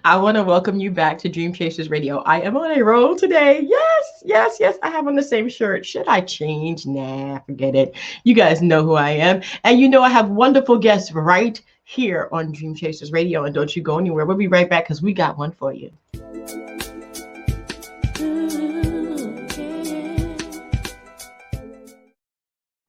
I want to welcome you back to Dream Chasers Radio. I am on a roll today. Yes, yes, yes. I have on the same shirt. Should I change? Nah, forget it. You guys know who I am. And you know I have wonderful guests right here on Dream Chasers Radio. And don't you go anywhere. We'll be right back because we got one for you.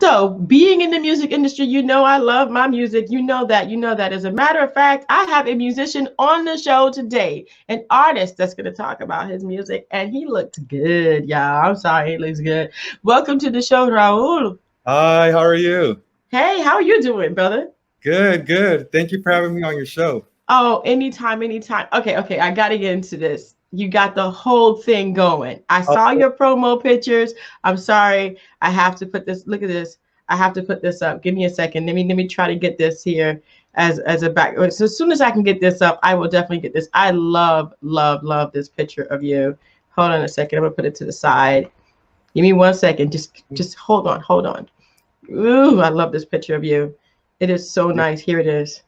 So, being in the music industry, you know I love my music. You know that. You know that. As a matter of fact, I have a musician on the show today, an artist that's going to talk about his music, and he looks good, y'all. I'm sorry, he looks good. Welcome to the show, Raul. Hi, how are you? Hey, how are you doing, brother? Good, good. Thank you for having me on your show. Oh, anytime, anytime. Okay, I got to get into this. You got the whole thing going. I Oh, saw your promo pictures. I'm sorry. I have to put this. Look at this. I have to put this up. Give me a second. Let me try to get this here as a back. So as soon as I can get this up, I will definitely get this. I love this picture of you. Hold on a second. I'm gonna put it to the side. Give me 1 second. Just hold on. Ooh, I love this picture of you. It is so nice. Here it is.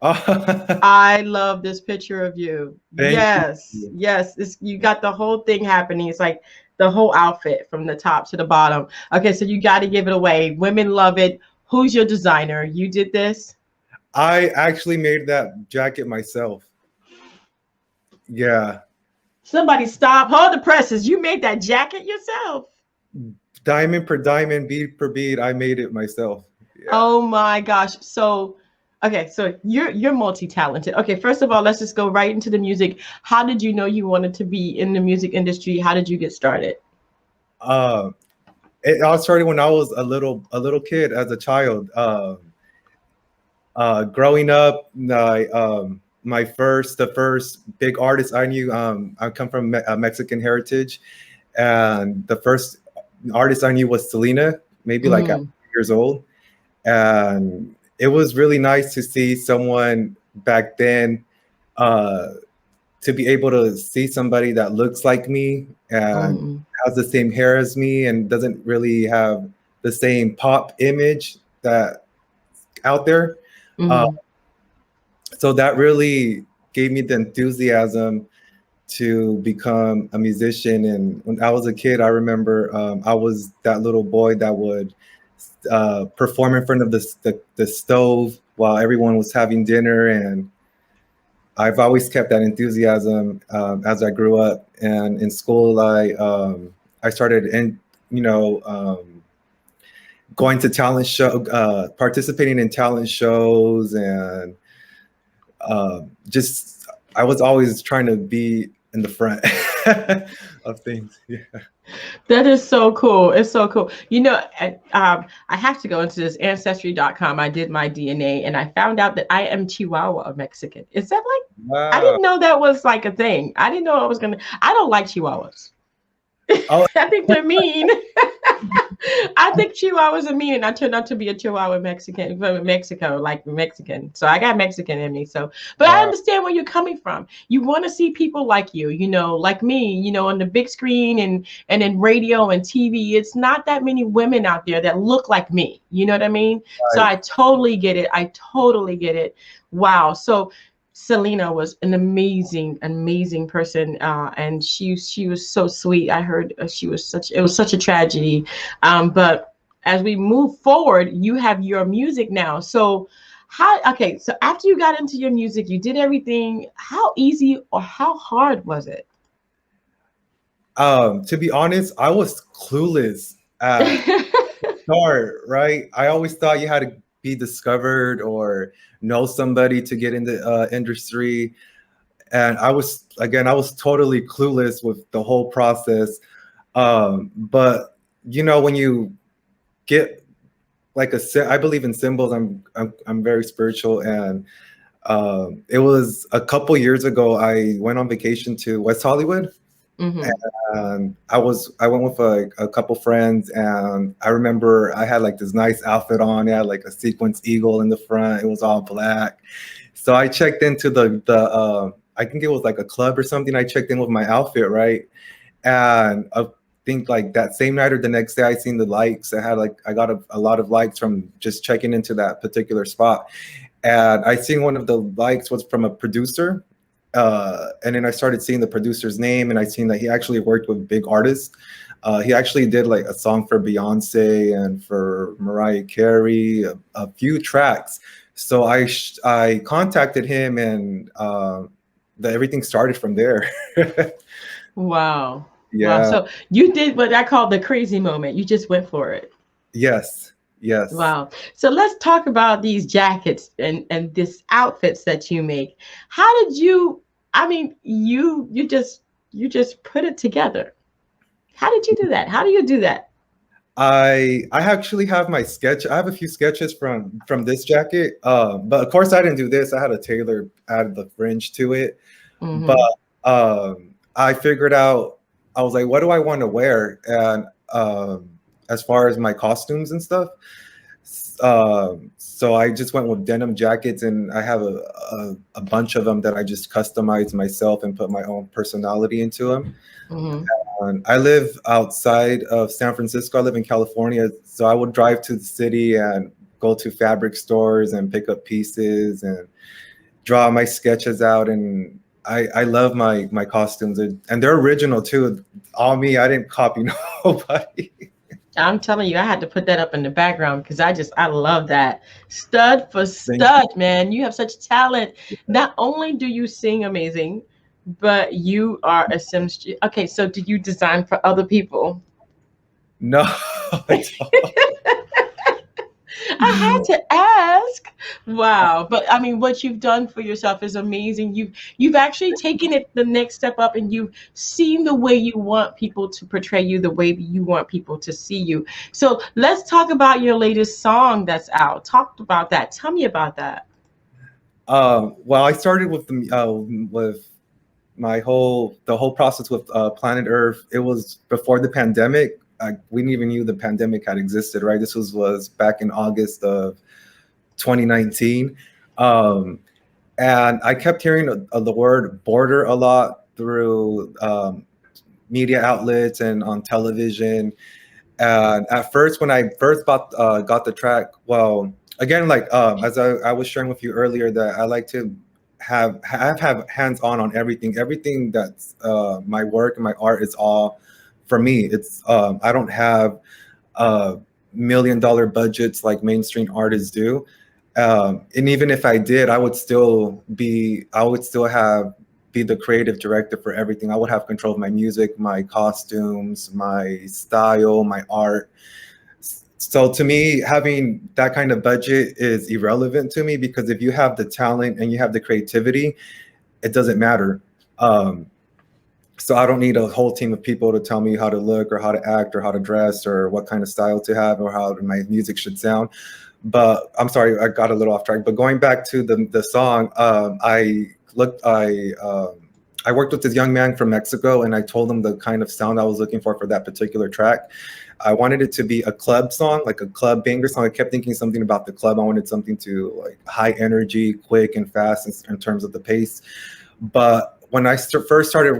I love this picture of you. Thank Yes, you. yes. You got the whole thing happening. It's like the whole outfit from the top to the bottom. Okay, so you got to give it away. Women love it. Who's your designer? You did this? I actually made that jacket myself. Yeah. Somebody stop. Hold the presses. You made that jacket yourself. Diamond per diamond, bead per bead, I made it myself. Yeah. Oh my gosh. So okay, so you're multi-talented. Okay, first of all, let's just go right into the music. How did you know you wanted to be in the music industry? How did you get started? Uh, it all started when I was a little kid, as a child. Growing up, the first big artist I knew. I come from Mexican heritage, and the first artist I knew was Selena, maybe like at Mm, years old. And it was really nice to see someone back then, uh, to be able to see somebody that looks like me and mm, has the same hair as me and doesn't really have the same pop image that out there. Uh, mm. so that really gave me the enthusiasm to become a musician. And when I was a kid, I remember I was that little boy that would perform in front of the stove while everyone was having dinner. And I've always kept that enthusiasm as I grew up. And in school, I started going to talent show, participating in talent shows, and just I was always trying to be in the front of things. Yeah. That is so cool. It's so cool. I have to go into this ancestry.com. I did my DNA and I found out that I am Chihuahua Mexican. Is that like, I Wow. didn't know that was like a thing. I didn't know I was going to, I don't like Chihuahuas. Oh, I think they're mean. I think Chihuahuas are mean, and I turned out to be a Chihuahua Mexican from Mexico, like Mexican. So I got Mexican in me. So, but I wow. understand where you're coming from. You want to see people like you know, like me, on the big screen and in radio and TV. It's not that many women out there that look like me. You know what I mean? So Right. I totally get it. I totally get it. Wow. So Selena was an amazing person, and she was so sweet. I heard it was such a tragedy, but as we move forward, you have your music now. So okay, so after you got into your music, you did everything. How easy or how hard was it? To be honest, I was clueless at start, right? I always thought you had to be discovered or know somebody to get in the industry. And I was totally clueless with the whole process. But when you get like I believe in symbols. I'm very spiritual, and it was a couple years ago. I went on vacation to West Hollywood, Hmm. and I went with a couple friends, and I remember I had like this nice outfit on. It had like a sequence eagle in the front. It was all black. So I checked into the I think it was like a club or something. I checked in with my outfit, right? And I think like that same night or the next day, I seen the likes. I got a lot of likes from just checking into that particular spot. And I seen one of the likes was from a producer, And then I started seeing the producer's name, and I seen that he actually worked with big artists. He actually did like a song for Beyonce and for Mariah Carey, a few tracks. So I contacted him, and everything started from there. Wow. Wow. Yeah. So you did what I call the crazy moment. You just went for it. Yes. Yes. Wow. So let's talk about these jackets and this outfits that you make. How did you, I mean, you just put it together. How did you do that? How do you do that? I actually have my sketch. I have a few sketches from this jacket. But of course I didn't do this. I had a tailor add the fringe to it. But Mhm. I figured out, I was like, what do I want to wear? And as far as my costumes and stuff. So I just went with denim jackets, and I have a bunch of them that I just customized myself and put my own personality into them. Mhm. I live outside of San Francisco. I live in California, so I would drive to the city and go to fabric stores and pick up pieces and draw my sketches out. And I love my costumes, and they're original too. All me. I didn't copy nobody. I'm telling you, I had to put that up in the background because I love that. Stud for Thank you. stud, man. You have such talent. Not only do you sing amazing, but you are a seamstress. Okay, so do you design for other people? No, I I don't. had to ask. Wow. But I mean, what you've done for yourself is amazing. You've actually taken it the next step up and you've seen the way you want people to portray you, the way you want people to see you. So let's talk about your latest song that's out. Talk about that. Tell me about that. Well, I started with the whole process with Planet Earth. It was before the pandemic. We didn't even knew the pandemic had existed, right? This was back in August of 2019. Um, and I kept hearing the word border a lot through media outlets and on television. And at first, when I first got the track, well, again, like as I was sharing with you earlier, that I like to have hands on everything. Everything that's my work and my art is all for me. It's I don't have $1 million budgets like mainstream artists do. And even if I did, I would still have be the creative director for everything. I would have control of my music, my costumes, my style, my art. So to me, having that kind of budget is irrelevant to me, because if you have the talent and you have the creativity, it doesn't matter. Um, so I don't need a whole team of people to tell me how to look or how to act or how to dress or what kind of style to have or how my music should sound. But I'm sorry, I got a little off track. But going back to the song, I worked with this young man from Mexico, and I told him the kind of sound I was looking for that particular track. I wanted it to be a club song, like a club banger song. I kept thinking something about the club. I wanted something to like high energy, quick and fast in terms of the pace. But when I first started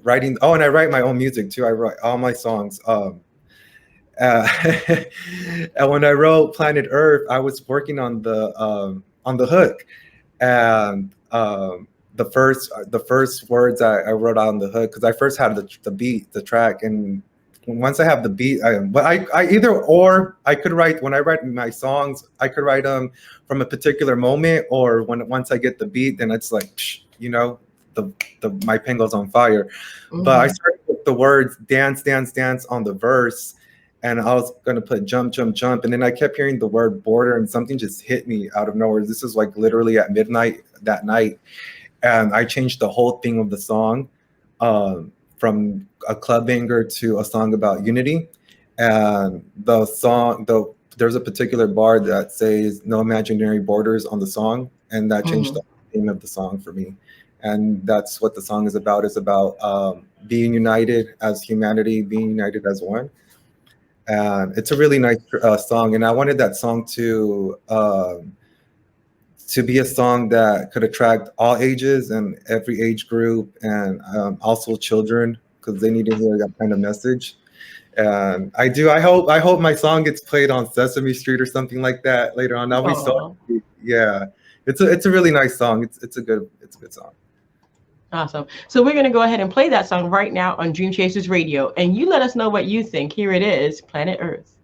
writing, oh, and I write my own music too. I write all my songs. Uh, and when I wrote Planet Earth, I was working on the hook, and the first words I wrote on the hook, because I first had the beat, the track, and once I have the beat, I either or I could write, when I write my songs, I could write them from a particular moment, or once I get the beat, then it's like, you know, the my pen goes on fire. But I Mhm. started with the words dance, dance, dance on the verse, and I was gonna put jump, jump, jump, and then I kept hearing the word border, and something just hit me out of nowhere. This is like literally at midnight that night, and I changed the whole thing of the song, from a club banger to a song about unity. And there's a particular bar that says "No imaginary borders" on the song, and that changed the Mhm. theme of the song for me. And that's what the song is about. Is about being united as humanity, being united as one. And it's a really nice song, and I wanted that song to be a song that could attract all ages and every age group, and also children, because they need to hear that kind of message. And I hope my song gets played on Sesame Street or something like that later on. I'll be so Aw. happy. Yeah, it's a really nice song. It's a good song. Awesome. So we're going to go ahead and play that song right now on Dream Chasers Radio. And you let us know what you think. Here it is, Planet Earth.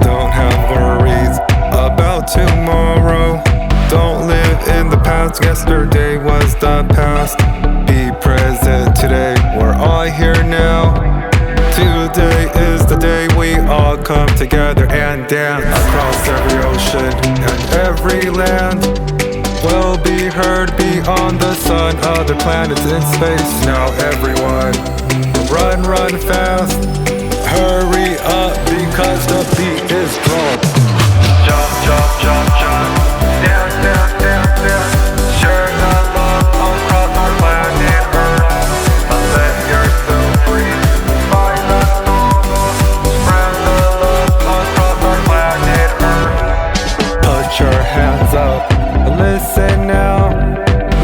Don't have worries about tomorrow. Don't live in the past. Yesterday was the past. Be present today. We're all here now. Today is the day we all come together and dance across every ocean and every land. Will be heard beyond the sun, other planets in space. Now everyone, run, run fast. Hurry up because the beat is drunk. Jump, jump, jump, jump. Dance, dance, dance, dance. Share the love across our planet Earth. Let yourself free. Find the soul. Spread the love across our planet Earth. Put your hands up. Listen now.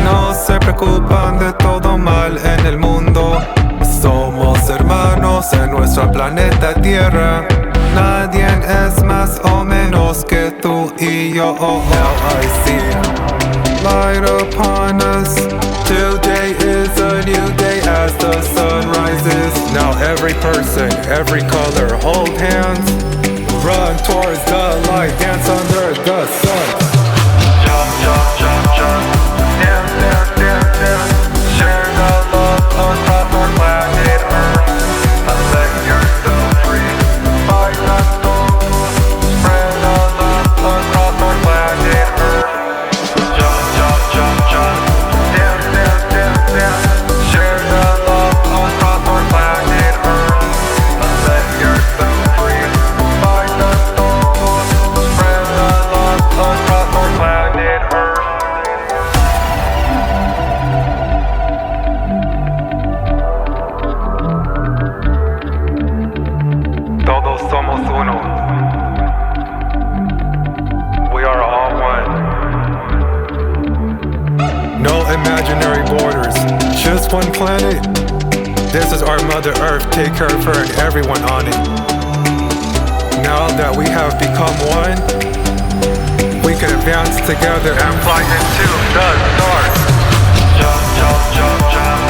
No se preocupan de todo mal en el mundo. Somos hermanos en nuestro planeta Tierra. Nadie es más o menos que tú y yo. Now I see light upon us. Today is a new day as the sun rises. Now every person, every color, hold hands. Run towards the light, dance under the sun. Jump, jump, jump, jump. Dance, dance, dance, dance. Share the love across our planet Earth. Let yourself free. Find the soul. Spread the love across our planet Earth. Jump, jump, jump, jump. Dance, dance, dance, dance. Share the love across our planet Earth. Let yourself free. Find the soul. Spread the love across our planet Earth. Todos somos uno. We are all one. No imaginary borders, just one planet. This is our Mother Earth. Take care of her and everyone on it. Now that we have become one, we can advance together and fly into the stars. Jump, jump, jump, jump.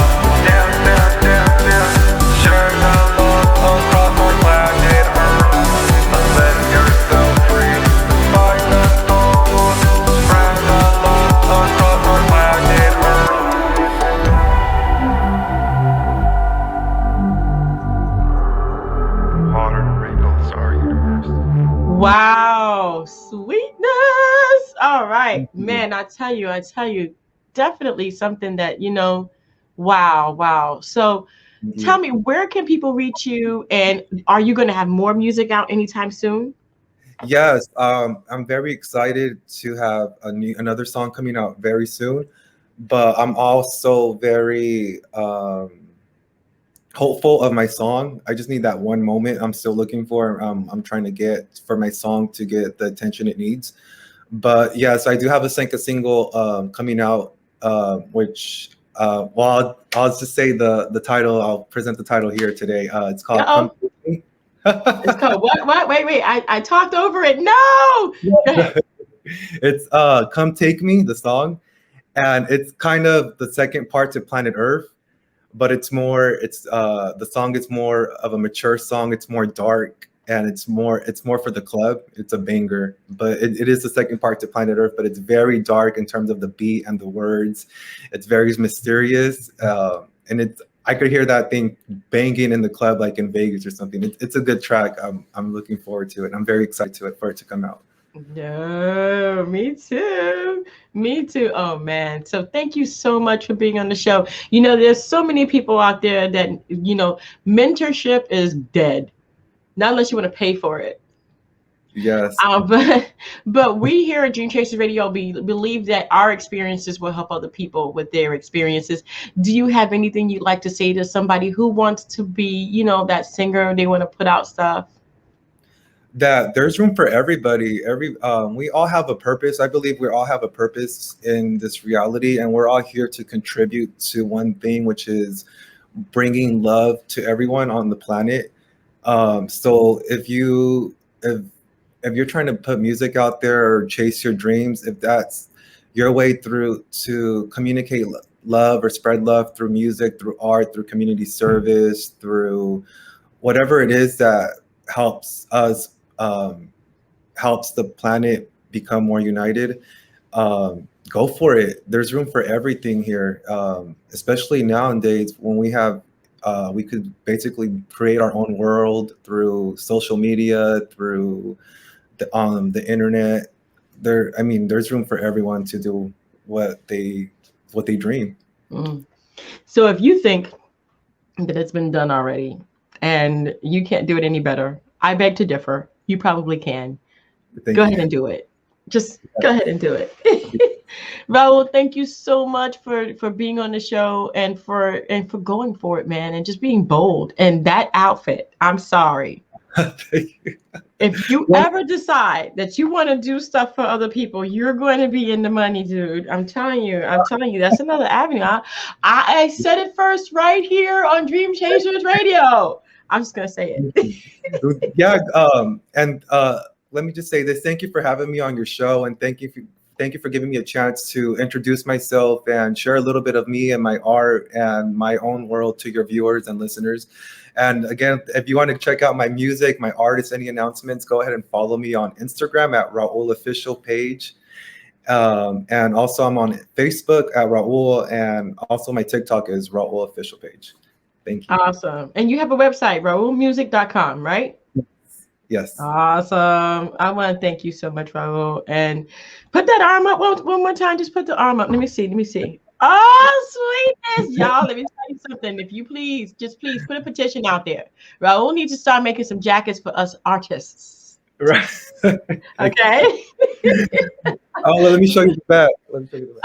Dance, dance, dance, dance. Share the love across our planet Earth. Let yourself free. Find the soul. Spread the love across our planet Earth. Modern rainbows are universe. Wow, sweetness. All right, man, I tell you, definitely something that, wow, wow. So tell me, where can people reach you? And are you going to have more music out anytime soon? Yes, I'm very excited to have another song coming out very soon, but I'm also very hopeful of my song. I just need that one moment I'm still looking for. I'm trying to get for my song to get the attention it needs. But yes, I do have a single coming out, which well, I'll just say the title. I'll present the title here today. It's called "Come Uh-oh. With Me." It's called what? What? Wait. I talked over it. No. Go ahead. It's "Come Take Me," the song, and it's kind of the second part to Planet Earth, but it's the song is more of a mature song. It's more dark and it's more for the club. It's a banger, but it is the second part to Planet Earth, but it's very dark in terms of the beat and the words. It's very mysterious, and I could hear that thing banging in the club like in Vegas or something. It's a good track. I'm looking forward to it. I'm very excited for it to come out. No, me too. Me too. Oh man. So thank you so much for being on the show. There's so many people out there that, mentorship is dead. Not unless you want to pay for it. Yes. But we here at Dream Chasers Radio believe that our experiences will help other people with their experiences. Do you have anything you'd like to say to somebody who wants to be, that singer? They want to put out stuff. that there's room for everybody. We all have a purpose. I believe we all have a purpose in this reality, and we're all here to contribute to one thing, which is bringing love to everyone on the planet. So if you're trying to put music out there or chase your dreams, if that's your way through to communicate love or spread love through music, through art, through community service, through whatever it is that helps us, helps the planet become more united, go for it. There's room for everything here, especially nowadays when we could basically create our own world through social media, through the internet. There's room for everyone to do what they dream. So if you think that it's been done already and you can't do it any better, I beg to differ. You probably can. Go ahead and do it. Just go ahead and do it. Raul, thank you so much for being on the show and for going for it, man, and just being bold. And that outfit, I'm sorry. Thank you. If you ever decide that you want to do stuff for other people, you're going to be in the money, dude. I'm telling you, that's another avenue. I said it first right here on Dream Chasers Radio. I'm just going to say it. Yeah. And let me just say this. Thank you for having me on your show. And thank you for giving me a chance to introduce myself and share a little bit of me and my art and my own world to your viewers and listeners. And again, if you want to check out my music, my artists, any announcements, go ahead and follow me on Instagram at Raul Official Page. And also I'm on Facebook at Raul, and also my TikTok is Raul Official Page. Thank you. Awesome. And you have a website, raulmusic.com, right? Yes. Awesome. I want to thank you so much, Raul. And put that arm up one more time. Just put the arm up. Let me see. Oh, sweetness, y'all. Let me tell you something. If you please put a petition out there. Raul needs to start making some jackets for us artists. Right. Okay. Let me show you the back.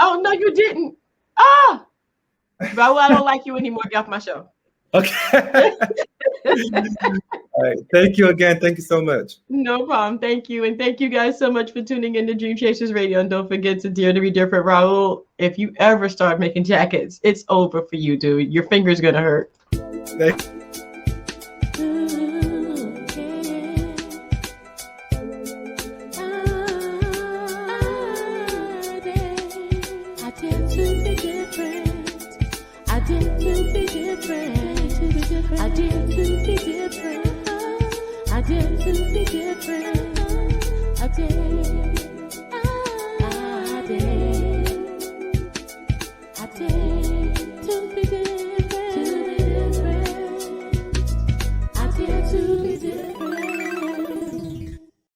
Oh, no, you didn't. Ah, Raul, I don't like you anymore. Get off my show. Okay. All right. Thank you again. Thank you so much. No problem. Thank you. And thank you guys so much for tuning in to Dream Chasers Radio. And don't forget to Dare to Be Different. Raul, if you ever start making jackets, it's over for you, dude. Your finger's going to hurt. Thank you. To be different.